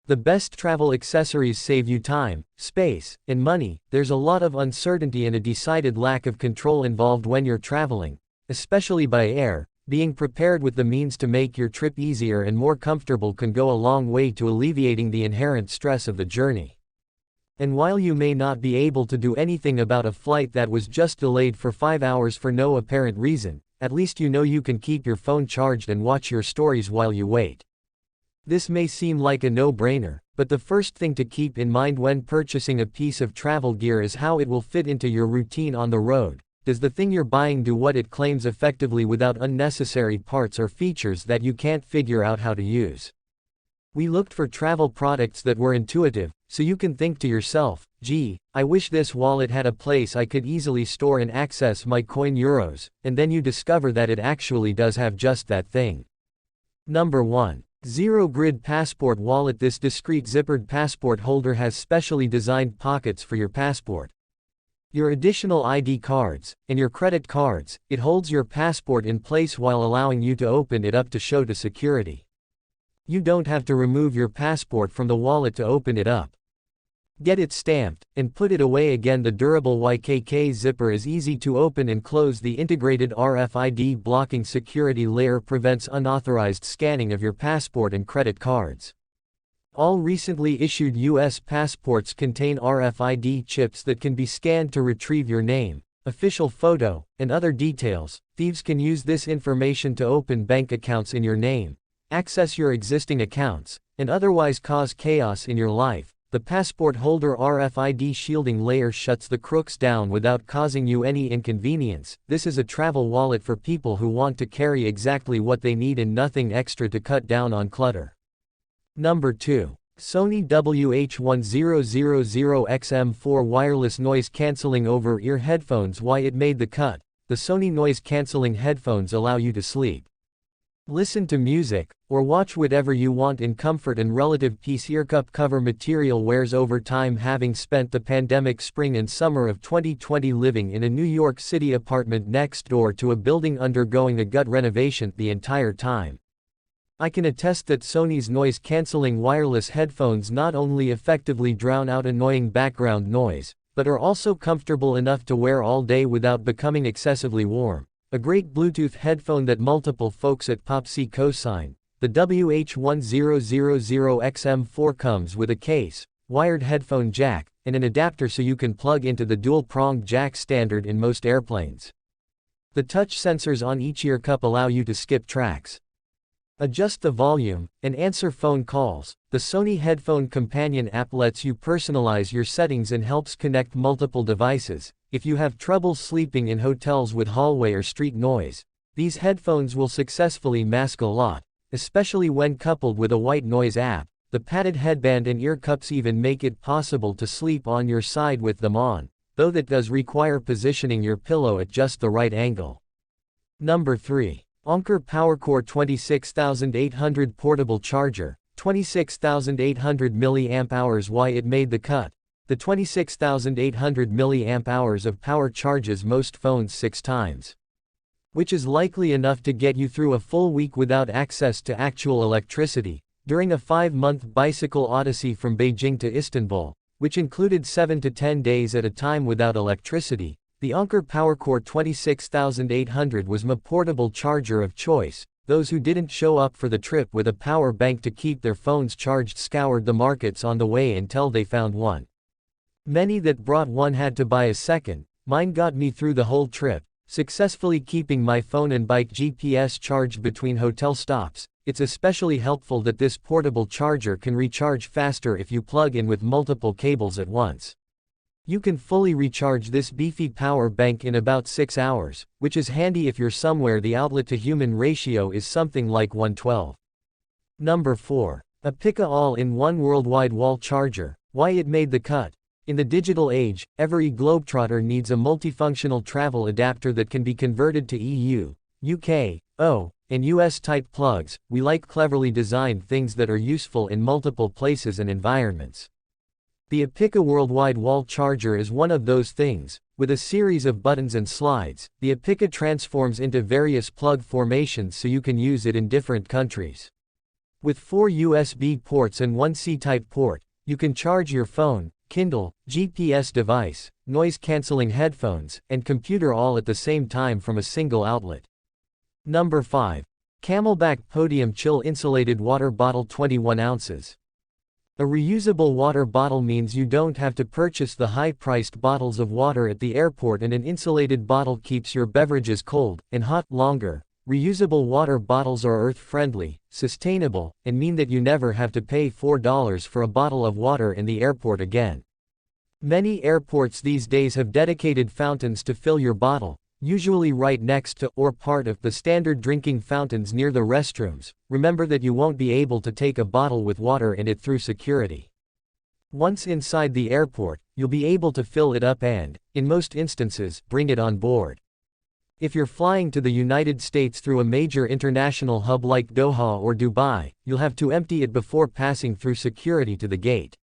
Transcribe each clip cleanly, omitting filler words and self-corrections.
The best travel accessories save you time, space, and money. There's a lot of uncertainty and a decided lack of control involved when you're traveling, especially by air. Being prepared with the means to make your trip easier and more comfortable can go a long way to alleviating the inherent stress of the journey. And while you may not be able to do anything about a flight that was just delayed for 5 hours for no apparent reason, at least you know you can keep your phone charged and watch your stories while you wait. This may seem like a no-brainer, but the first thing to keep in mind when purchasing a piece of travel gear is how it will fit into your routine on the road. Does the thing you're buying do what it claims effectively without unnecessary parts or features that you can't figure out how to use? We looked for travel products that were intuitive, so you can think to yourself, gee, I wish this wallet had a place I could easily store and access my coin euros, and then you discover that it actually does have just that thing. Number 1. ZeroGrid Passport Wallet. This discreet zippered passport holder has specially designed pockets for your passport, your additional ID cards, and your credit cards. It holds your passport in place while allowing you to open it up to show to security. You don't have to remove your passport from the wallet to open it up. Get it stamped, and put it away again. The durable YKK zipper is easy to open and close. The integrated RFID blocking security layer prevents unauthorized scanning of your passport and credit cards. All recently issued U.S. passports contain RFID chips that can be scanned to retrieve your name, official photo, and other details. Thieves can use this information to open bank accounts in your name, access your existing accounts, and otherwise cause chaos in your life. The passport holder RFID shielding layer shuts the crooks down without causing you any inconvenience. This is a travel wallet for people who want to carry exactly what they need and nothing extra to cut down on clutter. Number 2. Sony WH-1000XM4 Wireless Noise Cancelling Over-Ear Headphones. Why it made the cut. The Sony noise cancelling headphones allow you to sleep, listen to music, or watch whatever you want in comfort and relative peace. Earcup cover material wears over time. Having spent the pandemic spring and summer of 2020 living in a New York City apartment next door to a building undergoing a gut renovation the entire time, I can attest that Sony's noise-canceling wireless headphones not only effectively drown out annoying background noise, but are also comfortable enough to wear all day without becoming excessively warm. A great Bluetooth headphone that multiple folks at PopC co-sign. The WH-1000XM4 comes with a case, wired headphone jack, and an adapter so you can plug into the dual-pronged jack standard in most airplanes. The touch sensors on each ear cup allow you to skip tracks, adjust the volume, and answer phone calls. The Sony Headphone Companion app lets you personalize your settings and helps connect multiple devices. If you have trouble sleeping in hotels with hallway or street noise, these headphones will successfully mask a lot, especially when coupled with a white noise app. The padded headband and ear cups even make it possible to sleep on your side with them on, though that does require positioning your pillow at just the right angle. Number 3. Anker PowerCore 26800 Portable Charger, 26,800 mAh. Why it made the cut. The 26,800 mAh of power charges most phones 6 times, which is likely enough to get you through a full week without access to actual electricity. During a 5-month bicycle odyssey from Beijing to Istanbul, which included 7 to 10 days at a time without electricity, the Anker PowerCore 26800 was my portable charger of choice. Those who didn't show up for the trip with a power bank to keep their phones charged scoured the markets on the way until they found one. Many that brought one had to buy a second. Mine got me through the whole trip, successfully keeping my phone and bike GPS charged between hotel stops. It's especially helpful that this portable charger can recharge faster if you plug in with multiple cables at once. You can fully recharge this beefy power bank in about 6 hours, which is handy if you're somewhere the outlet-to-human ratio is something like 1:12. Number 4. Epica All-in-One Worldwide Wall Charger. Why it made the cut. In the digital age, every globetrotter needs a multifunctional travel adapter that can be converted to EU, UK, O, and US type plugs. We like cleverly designed things that are useful in multiple places and environments. The Epicka Worldwide Wall Charger is one of those things. With a series of buttons and slides, the Epicka transforms into various plug formations so you can use it in different countries. With 4 USB ports and 1 C-type port, you can charge your phone, Kindle, GPS device, noise-canceling headphones, and computer all at the same time from a single outlet. Number 5. Camelback Podium Chill Insulated Water Bottle 21 ounces. A reusable water bottle means you don't have to purchase the high-priced bottles of water at the airport, and an insulated bottle keeps your beverages cold and hot longer. Reusable water bottles are earth-friendly, sustainable, and mean that you never have to pay $4 for a bottle of water in the airport again. Many airports these days have dedicated fountains to fill your bottle, usually right next to or part of the standard drinking fountains near the restrooms. Remember that you won't be able to take a bottle with water in it through security. Once inside the airport, you'll be able to fill it up and, in most instances, bring it on board. If you're flying to the United States through a major international hub like Doha or Dubai, you'll have to empty it before passing through security to the gate.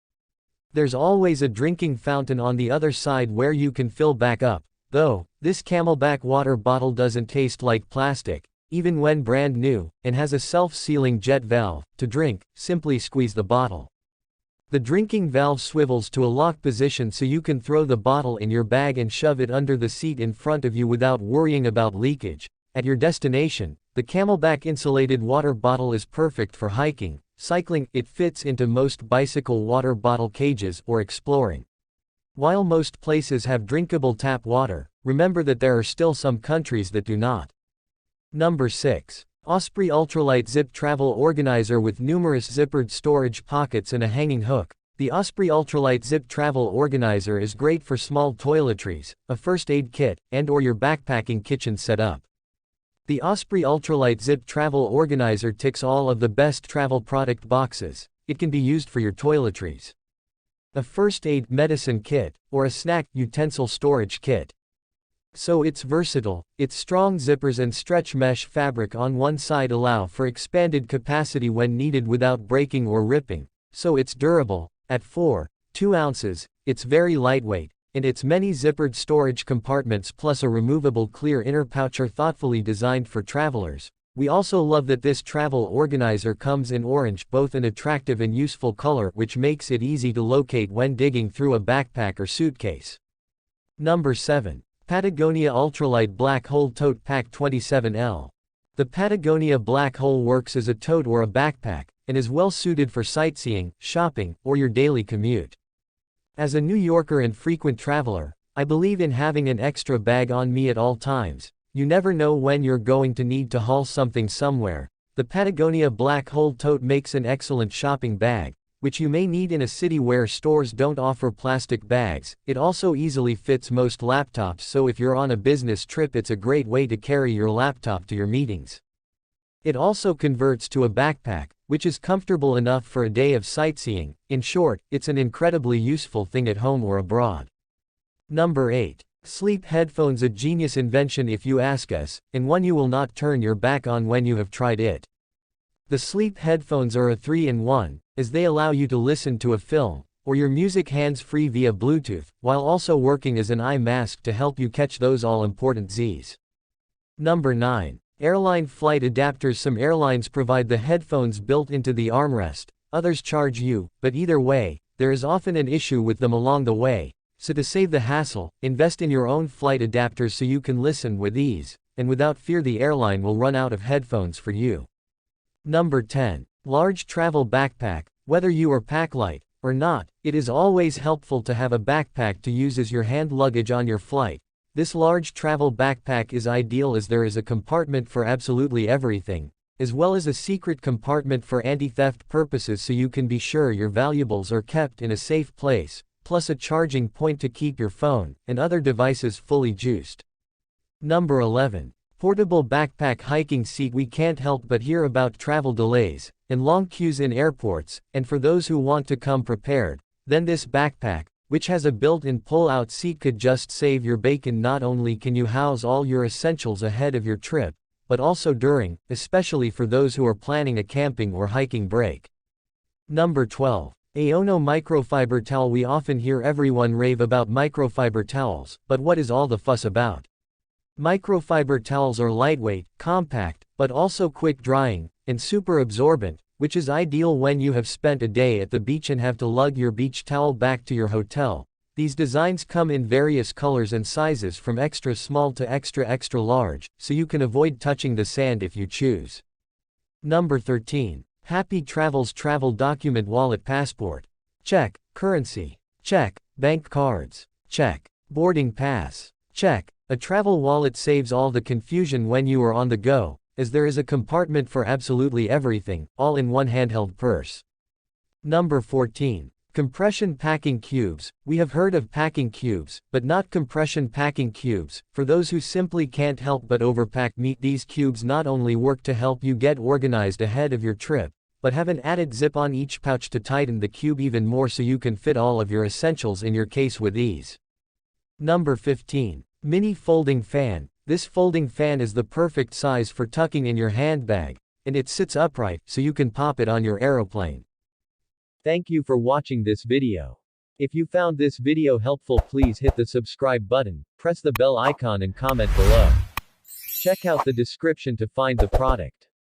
There's always a drinking fountain on the other side where you can fill back up, though. This Camelback water bottle doesn't taste like plastic, even when brand new, and has a self-sealing jet valve. To drink, simply squeeze the bottle. The drinking valve swivels to a lock position so you can throw the bottle in your bag and shove it under the seat in front of you without worrying about leakage. At your destination, the Camelback insulated water bottle is perfect for hiking, cycling. It fits into most bicycle water bottle cages or exploring. While most places have drinkable tap water, remember that there are still some countries that do not. Number 6. Osprey Ultralight Zip Travel Organizer with numerous zippered storage pockets and a hanging hook. The Osprey Ultralight Zip Travel Organizer is great for small toiletries, a first aid kit, and/or your backpacking kitchen setup. The Osprey Ultralight Zip Travel Organizer ticks all of the best travel product boxes. It can be used for your toiletries, a first aid medicine kit, or a snack utensil storage kit. So it's versatile. Its strong zippers and stretch mesh fabric on one side allow for expanded capacity when needed without breaking or ripping. So it's durable. At 4.2 ounces, it's very lightweight, and its many zippered storage compartments plus a removable clear inner pouch are thoughtfully designed for travelers. We also love that this travel organizer comes in orange, both an attractive and useful color, which makes it easy to locate when digging through a backpack or suitcase. Number 7. Patagonia Ultralight Black Hole Tote Pack 27L. The Patagonia Black Hole works as a tote or a backpack, and is well suited for sightseeing, shopping, or your daily commute. As a New Yorker and frequent traveler, I believe in having an extra bag on me at all times. You never know when you're going to need to haul something somewhere. The Patagonia Black Hole Tote makes an excellent shopping bag, which you may need in a city where stores don't offer plastic bags. It also easily fits most laptops, so if you're on a business trip, it's a great way to carry your laptop to your meetings. It also converts to a backpack, which is comfortable enough for a day of sightseeing. In short, it's an incredibly useful thing at home or abroad. Number 8. Sleep headphones, a genius invention if you ask us, and one you will not turn your back on when you have tried it. The sleep headphones are a 3-in-1, as they allow you to listen to a film or your music hands-free via Bluetooth, while also working as an eye mask to help you catch those all-important Z's. Number 9. Airline flight adapters. Some airlines provide the headphones built into the armrest, others charge you, but either way, there is often an issue with them along the way. So to save the hassle, invest in your own flight adapters so you can listen with ease, and without fear the airline will run out of headphones for you. Number 10. Large travel backpack. Whether you are pack light or not, it is always helpful to have a backpack to use as your hand luggage on your flight. This large travel backpack is ideal as there is a compartment for absolutely everything, as well as a secret compartment for anti-theft purposes so you can be sure your valuables are kept in a safe place, plus a charging point to keep your phone and other devices fully juiced. Number 11. Portable backpack hiking seat. We can't help but hear about travel delays and long queues in airports, and for those who want to come prepared, then this backpack, which has a built-in pull-out seat, could just save your bacon. Not only can you house all your essentials ahead of your trip, but also during, especially for those who are planning a camping or hiking break. Number 12. Aeon microfiber towel. We often hear everyone rave about microfiber towels, but what is all the fuss about? Microfiber towels are lightweight, compact, but also quick drying, and super absorbent, which is ideal when you have spent a day at the beach and have to lug your beach towel back to your hotel. These designs come in various colors and sizes from extra small to extra large, so you can avoid touching the sand if you choose. Number 13. Happy Travels Travel Document Wallet Passport. Check. Currency. Check. Bank cards. Check. Boarding pass. Check. A travel wallet saves all the confusion when you are on the go, as there is a compartment for absolutely everything, all in one handheld purse. Number 14. Compression packing cubes. We have heard of packing cubes, but not compression packing cubes. For those who simply can't help but overpack meat, these cubes not only work to help you get organized ahead of your trip, but have an added zip on each pouch to tighten the cube even more so you can fit all of your essentials in your case with ease. Number 15. Mini Folding Fan. This folding fan is the perfect size for tucking in your handbag, and it sits upright so you can pop it on your aeroplane. Thank you for watching this video. If you found this video helpful, please hit the subscribe button, press the bell icon and comment below. Check out the description to find the product.